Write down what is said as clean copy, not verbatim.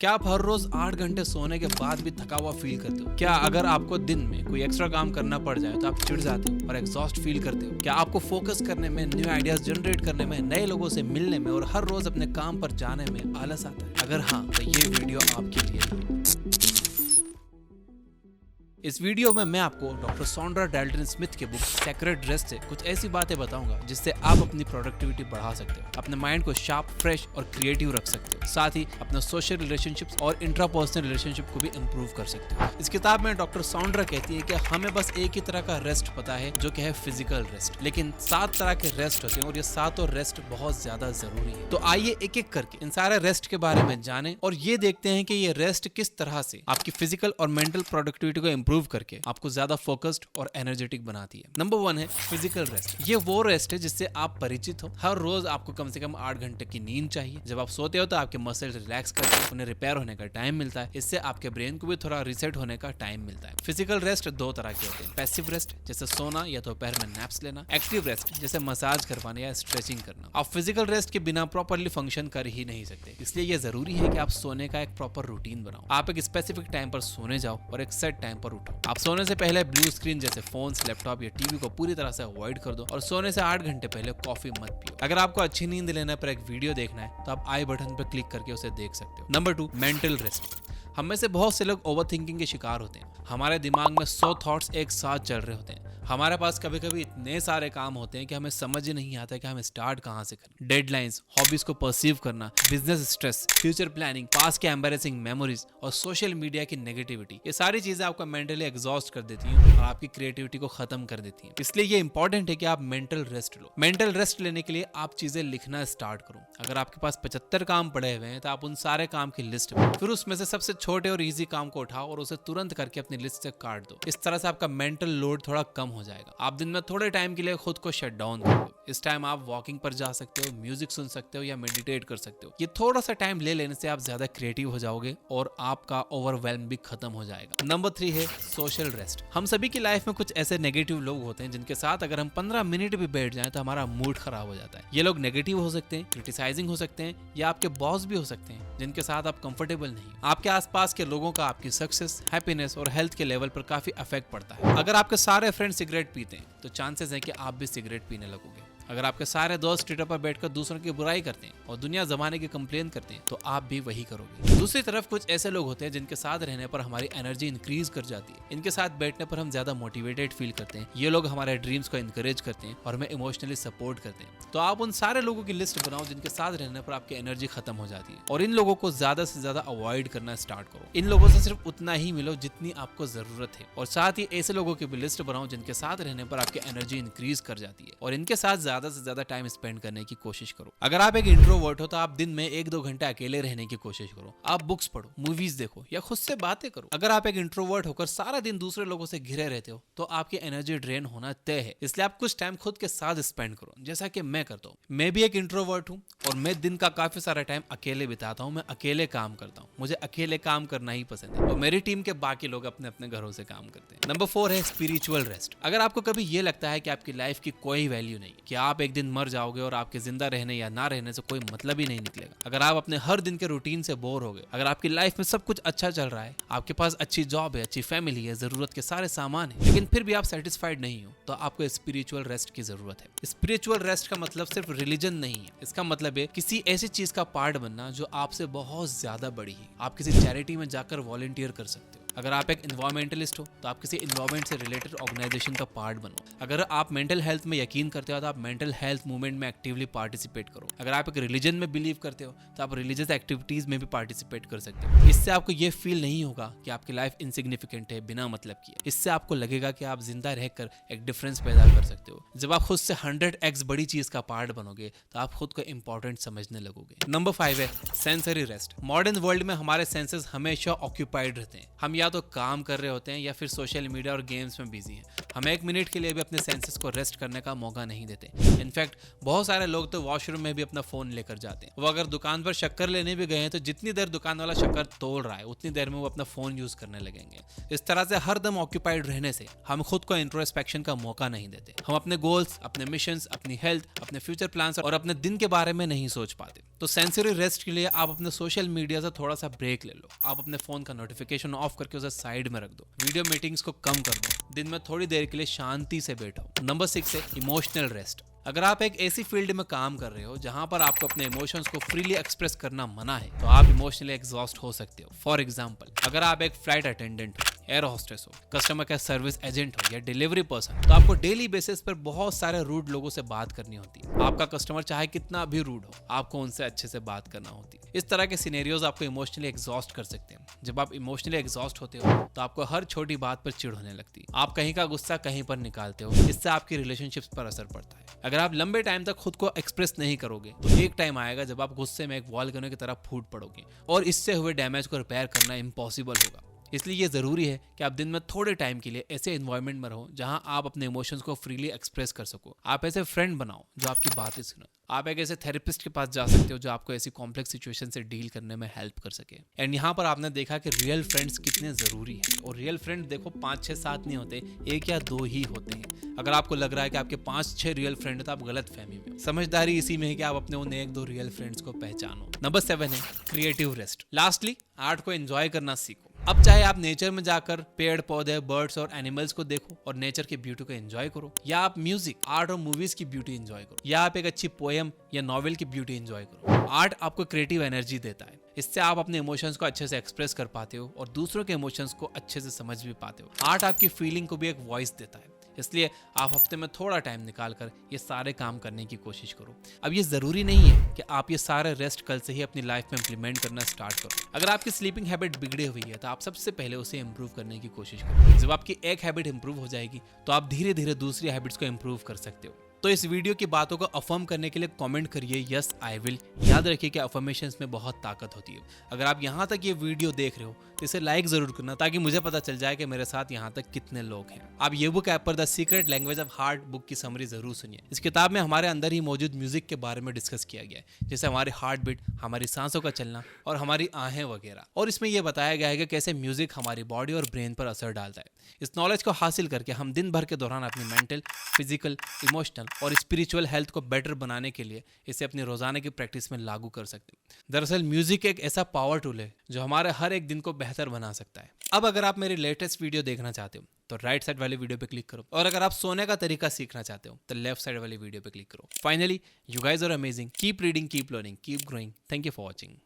क्या आप हर रोज 8 घंटे सोने के बाद भी थका हुआ फील करते हो? क्या अगर आपको दिन में कोई एक्स्ट्रा काम करना पड़ जाए तो आप चिढ़ जाते हो और एग्जॉस्ट फील करते हो? क्या आपको फोकस करने में, न्यू आइडियाज जनरेट करने में, नए लोगों से मिलने में और हर रोज अपने काम पर जाने में आलस आता है? अगर हाँ, तो ये वीडियो आपके लिए है। इस वीडियो में मैं आपको डॉक्टर सॉन्ड्रा डैल्टन स्मिथ के बुक सेक्रेड रेस्ट से कुछ ऐसी बातें बताऊंगा जिससे आप अपनी प्रोडक्टिविटी बढ़ा सकते हो, अपने माइंड को शार्प, फ्रेश और क्रिएटिव रख सकते हो, साथ ही अपने सोशल रिलेशनशिप्स और इंट्रापर्सनल रिलेशनशिप को भी इंप्रूव कर सकते हो। इस किताब में डॉक्टर सॉन्ड्रा कहती है कि हमें बस एक ही तरह का रेस्ट पता है जो कि है फिजिकल रेस्ट, लेकिन 7 तरह के रेस्ट होते हैं और ये सातों रेस्ट बहुत ज्यादा जरूरी है। तो आइए एक एक करके इन सारे रेस्ट के बारे में जाने और ये देखते हैं कि ये रेस्ट किस तरह से आपकी फिजिकल और मेंटल प्रोडक्टिविटी को इंप्रूव करके आपको ज्यादा फोकस्ड और एनर्जेटिक बनाती है। नंबर 1 है फिजिकल रेस्ट। ये वो रेस्ट है जिससे आप परिचित हो। हर रोज आपको कम से कम 8 घंटे की नींद चाहिए। जब आप सोते हो तो आपके मसल्स रिलैक्स करते हैं, उन्हें रिपेयर होने का टाइम मिलता है। इससे आपके ब्रेन को भी थोड़ा रिसेट होने का टाइम मिलता है। फिजिकल रेस्ट 2 तरह के होते हैं, पैसिव रेस्ट जैसे सोना या दोपहर में नैप्स लेना, एक्टिव रेस्ट जैसे मसाज करवाना या स्ट्रेचिंग करना। आप फिजिकल रेस्ट के बिना प्रॉपर्ली फंक्शन कर ही नहीं सकते, इसलिए यह जरूरी है कि आप सोने का एक प्रॉपर रूटीन बनाओ। आप एक स्पेसिफिक टाइम पर सोने जाओ और एक सेट टाइम पर उठो। आप सोने से पहले ब्लू स्क्रीन जैसे फोन्स, लैपटॉप या टीवी को पूरी तरह से अवॉइड कर दो और सोने से 8 घंटे पहले कॉफी मत पियो। अगर आपको अच्छी नींद लेने पर एक वीडियो देखना है तो आप आई बटन पर क्लिक करके उसे देख सकते हो। Number 2, mental rest. हम में से बहुत से लोग ओवर थिंकिंग के शिकार होते हैं। हमारे दिमाग में 100 थॉट्स एक साथ चल रहे होते हैं। हमारे पास कभी कभी इतने सारे काम होते हैं कि हमें समझ ही नहीं आता कि हमें स्टार्ट कहाँ से करें। डेडलाइंस, हॉबीज को परसीव करना, business stress, future planning, past के एम्बैरेसिंग मेमोरीज और सोशल मीडिया की नेगेटिविटी, ये सारी चीजें आपको मेंटली एग्जॉस्ट कर देती हैं और आपकी क्रिएटिविटी को खत्म कर देती हैं। इसलिए ये इंपॉर्टेंट है कि आप मेंटल रेस्ट लो। मेंटल रेस्ट लेने के लिए आप चीजें लिखना स्टार्ट करो। अगर आपके पास 75 काम पड़े हुए हैं तो आप उन सारे काम की लिस्ट बनाओ, फिर उसमें से सबसे छोटे और इजी काम को उठाओ और उसे तुरंत करके अपनी लिस्ट से काट दो। इस तरह से आपका मेंटल लोड थोड़ा कम हो जाएगा। आप दिन में थोड़े टाइम के लिए खुद को शट डाउन कर दो। इस टाइम आप वॉकिंग पर जा सकते हो, म्यूजिक सुन सकते हो या मेडिटेट कर सकते हो। ये थोड़ा सा टाइम ले लेने से आप ज्यादा क्रिएटिव हो जाओगे और आपका ओवरवेल्म भी खत्म हो जाएगा। नंबर 3 है सोशल रेस्ट। हम सभी की लाइफ में कुछ ऐसे नेगेटिव लोग होते हैं जिनके साथ अगर हम 15 मिनट भी बैठ जाएं तो हमारा मूड खराब हो जाता है। ये लोग नेगेटिव हो सकते हैं, क्रिटिसाइजिंग हो सकते हैं या आपके बॉस भी हो सकते हैं जिनके साथ आप कंफर्टेबल नहीं। आपके आसपास के लोगों का आपकी सक्सेस, हैप्पीनेस और हेल्थ के लेवल पर काफी इफेक्ट पड़ता है। अगर आपके सारे फ्रेंड सिगरेट पीते हैं तो चांसेस है कि आप भी सिगरेट पीने लगोगे। अगर आपके सारे दोस्त ट्विटर पर बैठकर दूसरों की बुराई करते हैं और दुनिया जमाने की कंप्लेन करते हैं तो आप भी वही करोगे। दूसरी तरफ कुछ ऐसे लोग होते हैं जिनके साथ रहने पर हमारी एनर्जी इंक्रीज कर जाती है। इनके साथ बैठने पर हम ज्यादा मोटिवेटेड फील करते हैं। ये लोग हमारे ड्रीम्स को इंकरेज करते हैं और हमें इमोशनली सपोर्ट करते हैं। तो आप उन सारे लोगों की लिस्ट बनाओ जिनके साथ रहने पर आपकी एनर्जी खत्म हो जाती है और इन लोगों को ज्यादा से ज्यादा अवॉइड करना स्टार्ट करो। इन लोगों से सिर्फ उतना ही मिलो जितनी आपको जरूरत है और साथ ही ऐसे लोगों की भी लिस्ट बनाओ जिनके साथ रहने पर आपकी एनर्जी इंक्रीज कर जाती है और इनके साथ ज्यादा से ज्यादा टाइम स्पेंड करने की कोशिश करो। अगर आप एक इंट्रोवर्ट हो तो आप दिन में 1-2 घंटे अकेले रहने की कोशिश करो। आप बुक्स पढ़ो, मूवीज देखो या खुद से बातें करो। अगर आप एक इंट्रोवर्ट होकर सारा दिन दूसरे लोगों से घिरे रहते हो तो आपकी एनर्जी ड्रेन होना तय है। इसलिए आप कुछ टाइम खुद के साथ स्पेंड करो, जैसा कि मैं करता हूँ। मैं भी एक इंट्रोवर्ट हूँ और मैं दिन का काफी सारा टाइम अकेले बिताता हूँ। मैं अकेले काम करता हूँ, मुझे अकेले काम करना ही पसंद है और मेरी टीम के बाकी लोग अपने अपने घरों से काम करते हैं। नंबर 4 है स्पिरिचुअल रेस्ट। अगर आपको कभी ये लगता है कि आपकी लाइफ की कोई वैल्यू नहीं, कि आप एक दिन मर जाओगे और आपके जिंदा रहने या ना रहने से कोई मतलब ही नहीं निकलेगा, अगर आप अपने हर दिन के रूटीन से बोर हो गए, अगर आपकी लाइफ में सब कुछ अच्छा चल रहा है, आपके पास अच्छी जॉब है, अच्छी फैमिली है, जरूरत के सारे सामान है, लेकिन फिर भी आप सेटिस्फाइड नहीं हो, तो आपको स्पिरिचुअल रेस्ट की जरूरत है। स्पिरिचुअल रेस्ट का मतलब सिर्फ रिलीजन नहीं है। इसका मतलब है किसी ऐसी चीज का पार्ट बनना जो आपसे बहुत ज्यादा बड़ी है। आप किसी चैरिटी में जाकर वॉलंटियर कर सकते हो। अगर आप एक इन्वायरमेंटलिस्ट हो तो आप किसी इन्वायरमेंट से रिलेटेड ऑर्गेनाइजेशन का पार्ट बनो। अगर आप मेंटल हेल्थ में यकीन करते हो तो आप मेंटल हेल्थ मूवमेंट में एक्टिवली पार्टिसिपेट करो। अगर आप एक रिलीजन में बिलीव करते हो तो आप रिलीजियस एक्टिविटीज में भी पार्टिसिपेट कर सकते हो। इससे आपको ये फील नहीं होगा कि आपकी लाइफ इनसिग्निफिकेंट है, बिना मतलब की है। इससे आपको लगेगा कि आप जिंदा रहकर एक डिफरेंस पैदा कर सकते हो। जब आप खुद से 100x बड़ी चीज का पार्ट बनोगे तो आप खुद को इंपॉर्टेंट समझने लगोगे। नंबर 5 है सेंसरी रेस्ट। मॉडर्न वर्ल्ड में हमारे सेंसेस हमेशा ऑक्यूपाइड रहते हैं। हम या या तो काम कर रहे होते हैं या फिर सोशल मीडिया और गेम्स में बिजी हैं। हम 1 मिनट के लिए भी अपने सेंसेस को रेस्ट करने का मौका नहीं देते। इनफैक्ट बहुत सारे लोग तो वॉशरूम में भी अपना फोन लेकर जाते हैं। वो अगर दुकान पर शक्कर लेने भी गए हैं तो जितनी देर दुकान वाला शक्कर तोल रहा है उतनी देर में वो अपना फोन यूज करने लगेंगे। इस तरह से हर दम ऑक्यूपाइड रहने से हम खुद को इंट्रोस्पेक्शन का मौका नहीं देते। हम अपने गोल्स, अपने मिशंस, अपनी हेल्थ, अपने फ्यूचर प्लान्स और अपने दिन के बारे में नहीं सोच पाते। तो सेंसरी रेस्ट के लिए आप अपने सोशल मीडिया से थोड़ा सा ब्रेक ले लो। आप अपने फोन का नोटिफिकेशन ऑफ करके उसे साइड में रख दो। वीडियो मीटिंग्स को कम कर दो। दिन में थोड़ी देर के लिए शांति से बैठो। नंबर 6 है इमोशनल रेस्ट। अगर आप एक ऐसी फील्ड में काम कर रहे हो जहां पर आपको अपने इमोशंस को फ्रीली एक्सप्रेस करना मना है तो आप इमोशनली एग्जॉस्ट हो सकते हो। फॉर एग्जांपल, अगर आप एक फ्लाइट अटेंडेंट हो, एयर होस्टेस हो, कस्टमर केयर सर्विस एजेंट हो या डिलीवरी पर्सन, तो आपको डेली बेसिस पर बहुत सारे रूड लोगों से बात करनी होती है। आपका कस्टमर चाहे कितना भी रूड हो, आपको उनसे अच्छे से बात करना होती है। इस तरह के सिनेरियोज आपको इमोशनली एग्जॉस्ट कर सकते हैं। जब आप इमोशनली एग्जॉस्ट होते हो तो आपको हर छोटी बात पर चिढ़ होने लगती है। आप कहीं का गुस्सा कहीं पर निकालते हो। इससे आपकी रिलेशनशिप्स पर असर पड़ता है। अगर आप लंबे टाइम तक खुद को एक्सप्रेस नहीं करोगे तो एक टाइम आएगा जब आप गुस्से में एक वॉल्केनो की तरह फूट पड़ोगे और इससे हुए डैमेज को रिपेयर करना इम्पॉसिबल होगा। इसलिए ये जरूरी है कि आप दिन में थोड़े टाइम के लिए ऐसे एनवायरनमेंट में रहो जहां आप अपने इमोशंस को फ्रीली एक्सप्रेस कर सको। आप ऐसे फ्रेंड बनाओ जो आपकी बातें सुने। आप एक ऐसे थेरेपिस्ट के पास जा सकते हो जो आपको ऐसी कॉम्प्लेक्स सिचुएशन से डील करने में हेल्प कर सके। एंड यहाँ पर आपने देखा कि रियल फ्रेंड्स कितने जरूरी हैं। और रियल फ्रेंड देखो 5, 6, 7 नहीं होते, 1 या 2 ही होते हैं। अगर आपको लग रहा है कि आपके 5, 6 रियल फ्रेंड है तो आप गलत फहमी में। समझदारी इसी में है कि आप अपने उन 1, 2 रियल फ्रेंड्स को पहचानो। नंबर 7 है क्रिएटिव रेस्ट। लास्टली, आर्ट को एंजॉय करना सीखो। अब चाहे आप नेचर में जाकर पेड़ पौधे, बर्ड्स और एनिमल्स को देखो और नेचर की ब्यूटी को एंजॉय करो, या आप म्यूजिक, आर्ट और मूवीज की ब्यूटी एंजॉय करो, या आप एक अच्छी पोएम या नॉवेल की ब्यूटी एंजॉय करो। आर्ट आपको क्रिएटिव एनर्जी देता है। इससे आप अपने इमोशंस को अच्छे से एक्सप्रेस कर पाते हो और दूसरों के इमोशंस को अच्छे से समझ भी पाते हो। आर्ट आपकी फीलिंग को भी एक वॉइस देता है। इसलिए आप हफ्ते में थोड़ा टाइम निकाल कर ये सारे काम करने की कोशिश करो। अब ये जरूरी नहीं है कि आप ये सारे रेस्ट कल से ही अपनी लाइफ में इंप्लीमेंट करना स्टार्ट करो। अगर आपकी स्लीपिंग हैबिट बिगड़ी हुई है तो आप सबसे पहले उसे इंप्रूव करने की कोशिश करो। जब आपकी एक हैबिट इंप्रूव हो जाएगी तो आप धीरे धीरे दूसरी हैबिट्स को इंप्रूव कर सकते हो। तो इस वीडियो की बातों को अफर्म करने के लिए कमेंट करिए यस आई विल। याद रखिए कि अफर्मेशंस में बहुत ताकत होती है। अगर आप यहाँ तक ये वीडियो देख रहे हो तो इसे लाइक जरूर करना ताकि मुझे पता चल जाए कि मेरे साथ यहाँ तक कितने लोग हैं। आप ये बुक ऐप पर the secret language of heart book की समरी जरूर सुनिए। इस किताब में हमारे अंदर ही मौजूद म्यूजिक के बारे में डिस्कस किया गया है, जैसे हमारे हार्ट बीट, हमारी सांसों का चलना और हमारी आहें वगैरह। और इसमें यह बताया गया है कि कैसे म्यूजिक हमारी बॉडी और ब्रेन पर असर डालता है। इस नॉलेज को हासिल करके हम दिन भर के दौरान अपनी मेंटल, फिजिकल, इमोशनल और स्पिरिचुअल हेल्थ को बेटर बनाने के लिए इसे अपनी रोजाना की प्रैक्टिस में लागू कर सकते हैं। दरअसल म्यूजिक एक ऐसा पावर टूल है जो हमारे हर एक दिन को बेहतर बना सकता है। अब अगर आप मेरी लेटेस्ट वीडियो देखना चाहते हो तो राइट साइड वाली वीडियो पे क्लिक करो, और अगर आप सोने का तरीका सीखना चाहते हो तो लेफ्ट साइड वाली वीडियो पे क्लिक करो। Finally, you guys are amazing. Keep reading, keep learning, keep growing. Thank you for watching.